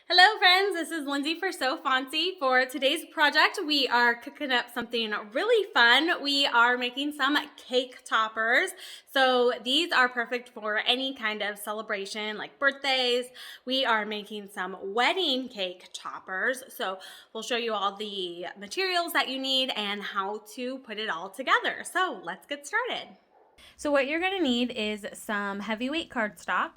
Hello friends, this is Lindsay for So Fancy. For today's project, we are cooking up something really fun. We are making some cake toppers. So these are perfect for any kind of celebration like birthdays. We are making some wedding cake toppers. So we'll show you all the materials that you need and how to put it all together. So let's get started. So what you're going to need is some heavyweight cardstock,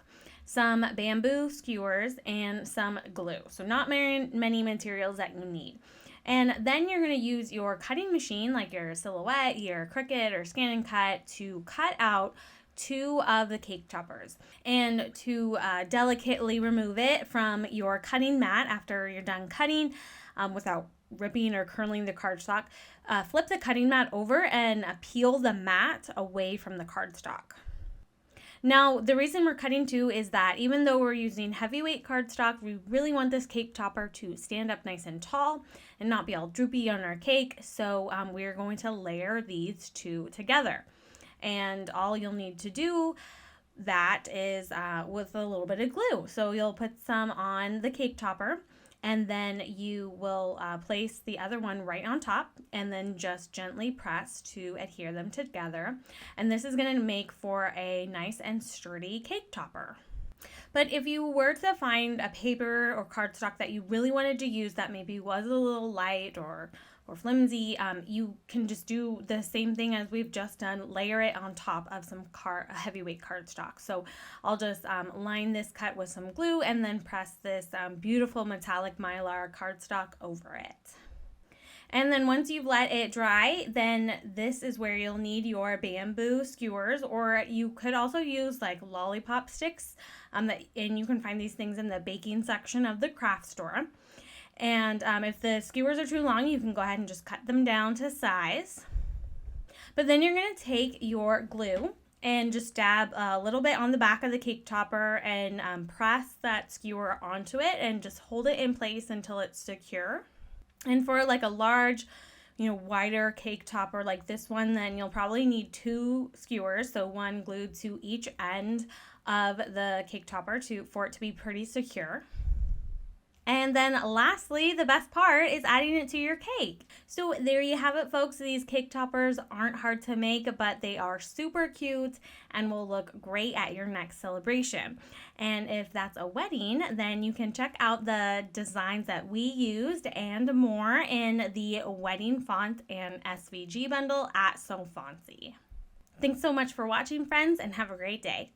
some bamboo skewers, and some glue. So not many materials that you need. And then you're going to use your cutting machine, like your Silhouette, your Cricut, or Scan and Cut, to cut out two of the cake toppers and to delicately remove it from your cutting mat after you're done cutting without ripping or curling the cardstock. Flip the cutting mat over and peel the mat away from the cardstock. Now, the reason we're cutting too is that even though we're using heavyweight cardstock, we really want this cake topper to stand up nice and tall and not be all droopy on our cake. So we're going to layer these two together. And all you'll need to do that is with a little bit of glue. So you'll put some on the cake topper, and then you will place the other one right on top and then just gently press to adhere them together. And this is going to make for a nice and sturdy cake topper. But if you were to find a paper or cardstock that you really wanted to use that maybe was a little light or flimsy, you can just do the same thing as we've just done, layer it on top of some heavyweight cardstock. So I'll just line this cut with some glue and then press this beautiful metallic mylar cardstock over it. And then once you've let it dry, then this is where you'll need your bamboo skewers, or you could also use like lollipop sticks, and you can find these things in the baking section of the craft store. And if the skewers are too long, you can go ahead and just cut them down to size. But then you're going to take your glue and just dab a little bit on the back of the cake topper and press that skewer onto it and just hold it in place until it's secure. And for like a large, wider cake topper like this one, then you'll probably need two skewers, so one glued to each end of the cake topper for it to be pretty secure. And then lastly, the best part is adding it to your cake. So there you have it, folks. These cake toppers aren't hard to make, but they are super cute and will look great at your next celebration. And if that's a wedding, then you can check out the designs that we used and more in the wedding font and SVG bundle at So Fancy. Thanks so much for watching, friends, and have a great day.